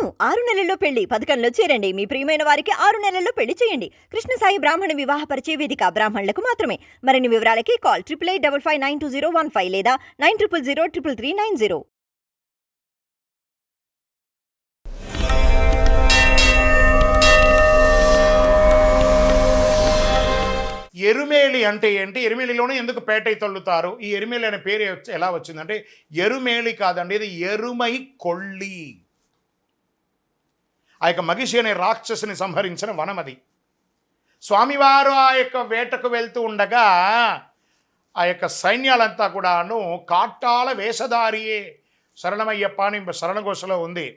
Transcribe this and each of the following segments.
అవును, 6 నెలల్లో పెళ్లి పథకంలో చేరండి. మీ ప్రియమైన వారికి 6 నెలల్లో పెళ్లి చేయండి. కృష్ణ సాయి బ్రాహ్మణ వివాహ పరిచయ వేదిక బ్రాహ్మణులకు మాత్రమే. మరిన్ని వివరాలకి కాల్ 8855592015 లేదా 9000333990. ఎరుమేలి అంటే ఏంటి? ఎరుమేలిలోనే ఎందుకు పేటై తల్లుతారు? ఈ ఎరుమేలి అనే పేరు ఎలా వచ్చిందంటే, ఎరుమేలి కాదండి, ఇది ఎరుమై కొళ్ళి. ఆ యొక్క మగిషి అనే రాక్షసుని సంహరించిన వనం అది. స్వామివారు ఆ యొక్క వేటకు వెళ్తూ ఉండగా ఆ యొక్క సైన్యాలంతా కూడాను కాట్టాల వేషధారియే శరణమయ్యప్ప అని శరణఘోషలో ఉంది.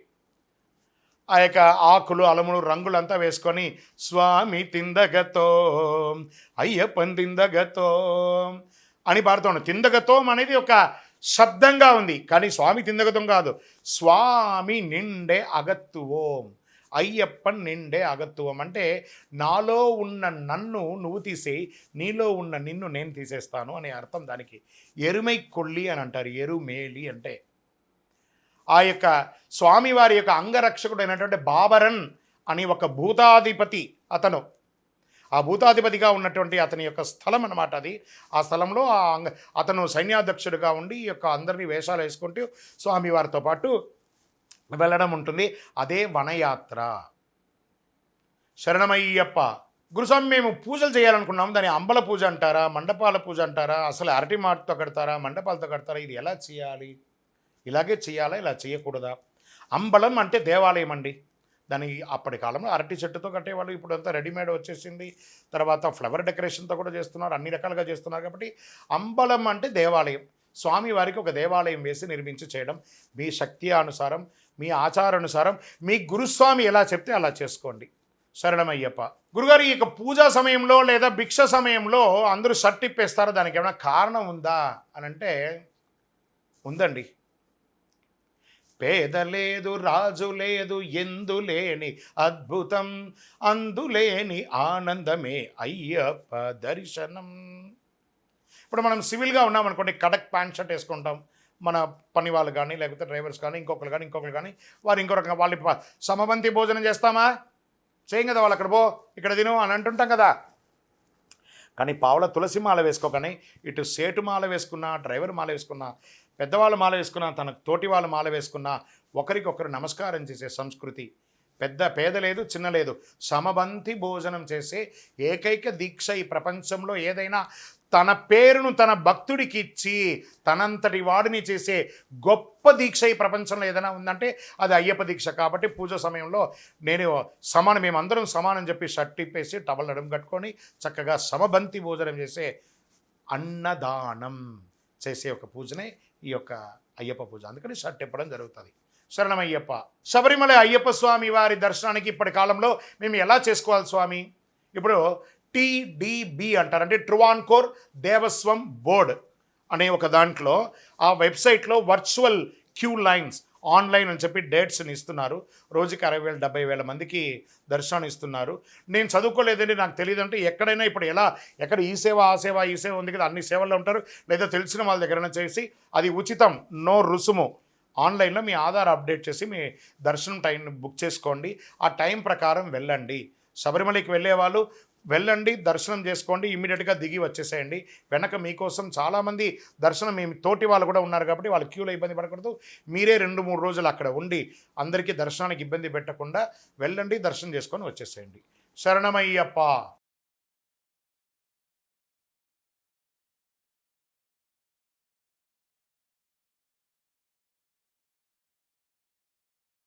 ఆ యొక్క ఆకులు అలములు రంగులంతా వేసుకొని స్వామి తిందగతో అయ్యప్పన్ తిందగతో అని పాడుతాను. తిందగతం అనేది ఒక శబ్దంగా ఉంది, కానీ స్వామి తిందగతం కాదు. స్వామి నిండే అగత్తువోం, అయ్యప్పన్ నిండే అగత్తువం అంటే నాలో ఉన్న నన్ను నువ్వు తీసి నీలో ఉన్న నిన్ను నేను తీసేస్తాను అనే అర్థం దానికి. ఎరుమై కొల్లి అని అంటారు, ఎరుమేలి అంటే. ఆ యొక్క స్వామివారి యొక్క అంగరక్షకుడు అయినటువంటి బాబరన్ అని ఒక భూతాధిపతి అతను, ఆ భూతాధిపతిగా ఉన్నటువంటి అతని యొక్క స్థలం అన్నమాట అది. ఆ స్థలంలో అతను సైన్యాధ్యక్షుడిగా ఉండి ఈ యొక్క అందరినీ వేషాలు వేసుకుంటూ స్వామివారితో పాటు వెళ్ళడం ఉంటుంది. అదే వనయాత్ర. శరణమయ్యప్ప. గురుస్వామి మేము పూజలు చేయాలనుకున్నాము, దాని అంబల పూజ అంటారా, మండపాల పూజ అంటారా, అసలు అరటి మాటతో కడతారా, మండపాలతో కడతారా, ఇది ఎలా చేయాలి, ఇలాగే చేయాలా, ఇలా చేయకూడదా? అంబలం అంటే దేవాలయం అండి. దాని అప్పటి కాలంలో అరటి చెట్టుతో కట్టేవాళ్ళు, ఇప్పుడు అంతా రెడీమేడ్ వచ్చేసింది. తర్వాత ఫ్లవర్ డెకరేషన్తో కూడా చేస్తున్నారు, అన్ని రకాలుగా చేస్తున్నారు. కాబట్టి అంబలం అంటే దేవాలయం. స్వామివారికి ఒక దేవాలయం వేసి నిర్మించి చేయడం. మీ శక్తి అనుసారం, మీ ఆచారానుసారం, మీ గురుస్వామి ఎలా చెప్తే అలా చేసుకోండి. శరణమయ్యప్ప. గురుగారు, ఈ యొక్క పూజా సమయంలో లేదా భిక్ష సమయంలో అందరూ షర్ట్ ఇప్పేస్తారు, దానికి ఏమైనా కారణం ఉందా అని అంటే ఉందండి. పేద లేదు, రాజు లేదు, ఎందులేని అద్భుతం, అందులేని ఆనందమే అయ్యప్ప దర్శనం. ఇప్పుడు మనం సివిల్గా ఉన్నామనుకోండి, కడక్ ప్యాంట్ షర్ట్ వేసుకుంటాం. మన పని వాళ్ళు కానీ, లేకపోతే డ్రైవర్స్ కానీ, ఇంకొకరు కానీ వారు ఇంకో రకంగా వాళ్ళు సమబంతి భోజనం చేస్తామా, చేయం కదా, వాళ్ళు అక్కడ పో ఇక్కడ తిను అని అంటుంటాం కదా. కానీ పావుల తులసి మాల వేసుకోకని ఇటు సేటు మాల వేసుకున్నా, డ్రైవర్ మాల వేసుకున్నా, పెద్దవాళ్ళ మాల వేసుకున్నా, తన తోటి వాళ్ళ మాల వేసుకున్నా ఒకరికొకరు నమస్కారం చేసే సంస్కృతి. పేద లేదు, చిన్న లేదు, సమబంతి భోజనం చేసే ఏకైక దీక్ష ఈ ప్రపంచంలో ఏదైనా తన పేరును తన భక్తుడికి ఇచ్చి తనంతటి వాడిని చేసే గొప్ప దీక్ష ఈ ప్రపంచంలో ఏదైనా ఉందంటే అది అయ్యప్ప దీక్ష. కాబట్టి పూజ సమయంలో మేమందరం సమానం చెప్పి షర్ట్ ఇప్పేసి టవల్ నడుము కట్టుకొని చక్కగా సమబంతి భోజనం చేసే అన్నదానం చేసే ఒక పూజనే ఈ యొక్క అయ్యప్ప పూజ. అందుకని షర్ట్ ఇప్పడం జరుగుతుంది. శరణమయ్యప్ప. శబరిమల అయ్యప్ప స్వామి వారి దర్శనానికి ఇప్పటి కాలంలో మేము ఎలా చేసుకోవాలి స్వామి? ఇప్పుడు TDB అంటారు, అంటే ట్రువాన్కోర్ దేవస్వం బోర్డ్ అనే ఒక దాంట్లో ఆ వెబ్సైట్లో వర్చువల్ క్యూ లైన్స్ ఆన్లైన్ అని చెప్పి డేట్స్ని ఇస్తున్నారు. రోజుకి 60,000-70,000 మందికి దర్శనాన్ని ఇస్తున్నారు. నేను చదువుకోలేదండి, నాకు తెలియదు అంటే ఎక్కడైనా ఇప్పుడు ఎక్కడ ఈ సేవ ఆ సేవ ఈ సేవ ఉంది కదా, అన్ని సేవల్లో ఉంటారు. లేదా తెలిసిన వాళ్ళ దగ్గరైనా చేసి అది ఉచితం, నో రుసుము. ఆన్లైన్లో మీ ఆధార్ అప్డేట్ చేసి మీ దర్శనం టైం బుక్ చేసుకోండి. ఆ టైం ప్రకారం వెళ్ళండి. శబరిమలకి వెళ్ళేవాళ్ళు వెళ్ళండి, దర్శనం చేసుకోండి, ఇమ్మీడియట్గా దిగి వచ్చేసేయండి. వెనక మీకోసం చాలామంది దర్శనం మీ తోటి వాళ్ళు కూడా ఉన్నారు కాబట్టి వాళ్ళ క్యూలో ఇబ్బంది పడకూడదు. మీరే 2-3 రోజులు అక్కడ ఉండి అందరికీ దర్శనానికి ఇబ్బంది పెట్టకుండా వెళ్ళండి, దర్శనం చేసుకొని వచ్చేసేయండి. శరణమయ్యప్ప.